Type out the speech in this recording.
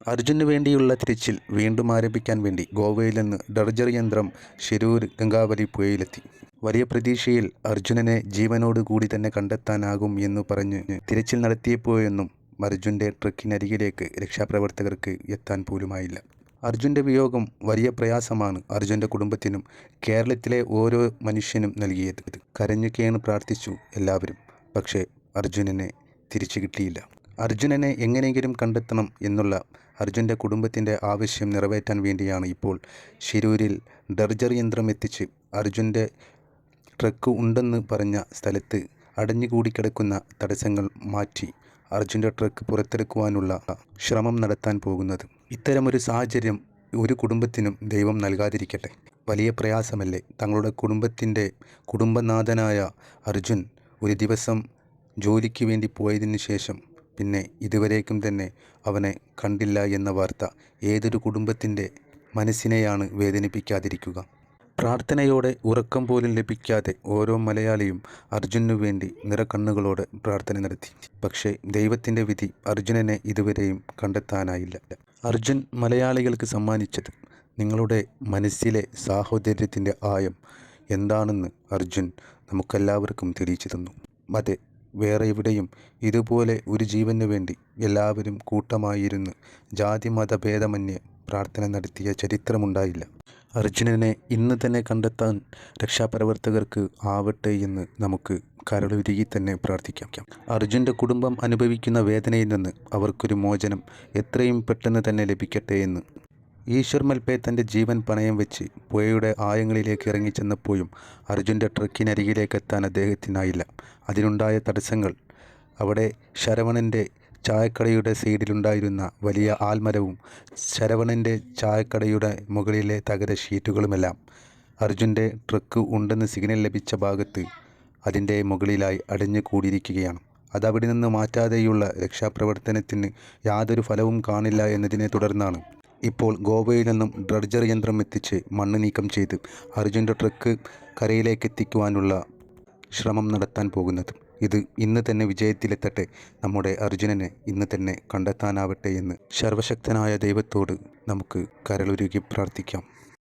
അർജുനു വേണ്ടിയുള്ള തിരച്ചിൽ വീണ്ടും ആരംഭിക്കാൻ വേണ്ടി ഗോവയിൽ നിന്ന് ഡർജർ യന്ത്രം ശിരൂർ ഗംഗാവലി പുഴയിലെത്തി. വലിയ പ്രതീക്ഷയിൽ അർജുനനെ ജീവനോട് കൂടി തന്നെ കണ്ടെത്താനാകും എന്ന് പറഞ്ഞ് തിരച്ചിൽ നടത്തിയപ്പോഴൊന്നും അർജുൻ്റെ ട്രക്കിനരികിലേക്ക് രക്ഷാപ്രവർത്തകർക്ക് എത്താൻ പോലുമായില്ല. അർജുൻ്റെ വിയോഗം വലിയ പ്രയാസമാണ് അർജുൻ്റെ കുടുംബത്തിനും കേരളത്തിലെ ഓരോ മനുഷ്യനും നൽകിയത്. കരഞ്ഞു കേണ് പ്രാർത്ഥിച്ചു എല്ലാവരും. പക്ഷേ അർജുനനെ തിരിച്ചു കിട്ടിയില്ല. അർജുനനെ എങ്ങനെയെങ്കിലും കണ്ടെത്തണം എന്നുള്ള അർജുൻ്റെ കുടുംബത്തിൻ്റെ ആവശ്യം നിറവേറ്റാൻ വേണ്ടിയാണ് ഇപ്പോൾ ശിരൂരിൽ ഡർജർ യന്ത്രം എത്തിച്ച് അർജുൻ്റെ ട്രക്ക് ഉണ്ടെന്ന് പറഞ്ഞ സ്ഥലത്ത് അടഞ്ഞുകൂടിക്കിടക്കുന്ന തടസ്സങ്ങൾ മാറ്റി അർജുൻ്റെ ട്രക്ക് പുറത്തെടുക്കുവാനുള്ള ശ്രമം നടത്താൻ പോകുന്നത്. ഇത്തരമൊരു സാഹചര്യം ഒരു കുടുംബത്തിനും ദൈവം നൽകാതിരിക്കട്ടെ. വലിയ പ്രയാസമല്ലേ. തങ്ങളുടെ കുടുംബനാഥനായ അർജുൻ ഒരു ദിവസം ജോലിക്ക് വേണ്ടി പോയതിനു ശേഷം പിന്നെ ഇതുവരേക്കും തന്നെ അവനെ കണ്ടില്ല എന്ന വാർത്ത ഏതൊരു കുടുംബത്തിൻ്റെ മനസ്സിനെയാണ് വേദനിപ്പിക്കാതിരിക്കുക. പ്രാർത്ഥനയോടെ ഉറക്കം പോലും ലഭിക്കാതെ ഓരോ മലയാളിയും അർജുനു വേണ്ടി നിറകണ്ണുകളോടെ പ്രാർത്ഥന നടത്തി. പക്ഷേ ദൈവത്തിൻ്റെ വിധി അർജുനനെ ഇതുവരെയും കണ്ടെത്താനായില്ല. അർജുൻ മലയാളികൾക്ക് സമ്മാനിച്ചത് നിങ്ങളുടെ മനസ്സിലെ സാഹോദര്യത്തിൻ്റെ ആയം എന്താണെന്ന് അർജുൻ നമുക്കെല്ലാവർക്കും തെളിയിച്ചു തന്നു. അതെ, വേറെ എവിടെയും ഇതുപോലെ ഒരു ജീവന് വേണ്ടി എല്ലാവരും കൂട്ടമായിരുന്ന് ജാതി മതഭേദമന്യേ പ്രാർത്ഥന നടത്തിയ ചരിത്രമുണ്ടായില്ല. അർജുനനെ ഇന്ന് തന്നെ കണ്ടെത്താൻ രക്ഷാപ്രവർത്തകർക്ക് ആവട്ടെ എന്ന് നമുക്ക് കരളുരുകി തന്നെ പ്രാർത്ഥിക്കാം. അർജുൻ്റെ കുടുംബം അനുഭവിക്കുന്ന വേദനയിൽ നിന്ന് അവർക്കൊരു മോചനം എത്രയും പെട്ടെന്ന് തന്നെ ലഭിക്കട്ടെ എന്ന്. ഈശ്വർ മൽപേ തൻ്റെ ജീവൻ പണയം വെച്ച് പുഴയുടെ ആഴങ്ങളിലേക്ക് ഇറങ്ങിച്ചെന്നപ്പോഴും അർജുൻ്റെ ട്രക്കിനരികിലേക്ക് എത്താൻ അദ്ദേഹത്തിനായില്ല. അതിനുണ്ടായ തടസ്സങ്ങൾ അവിടെ ശരവണൻ്റെ ചായക്കടയുടെ സൈഡിലുണ്ടായിരുന്ന വലിയ ആൽമരവും ശരവണൻ്റെ ചായക്കടയുടെ മുകളിലെ തകര ഷീറ്റുകളുമെല്ലാം. അർജുൻ്റെ ട്രക്ക് ഉണ്ടെന്ന് സിഗ്നൽ ലഭിച്ച ഭാഗത്ത് അതിൻ്റെ മുകളിലായി അടഞ്ഞു കൂടിയിരിക്കുകയാണ്. അതവിടെ നിന്ന് മാറ്റാതെയുള്ള രക്ഷാപ്രവർത്തനത്തിന് യാതൊരു ഫലവും കാണില്ല എന്നതിനെ തുടർന്നാണ് ഇപ്പോൾ ഗോവയിൽ നിന്നും ഡ്രഡ്ജർ യന്ത്രം എത്തിച്ച് മണ്ണ് നീക്കം ചെയ്ത് അർജുൻ്റെ ട്രക്ക് കരയിലേക്ക് എത്തിക്കുവാനുള്ള ശ്രമം നടത്താൻ പോകുന്നത്. ഇത് ഇന്ന് തന്നെ വിജയത്തിലെത്തട്ടെ. നമ്മുടെ അർജുനനെ ഇന്ന് തന്നെ കണ്ടെത്താനാവട്ടെ എന്ന് സർവശക്തനായ ദൈവത്തോട് നമുക്ക് കരളുരുകി പ്രാർത്ഥിക്കാം.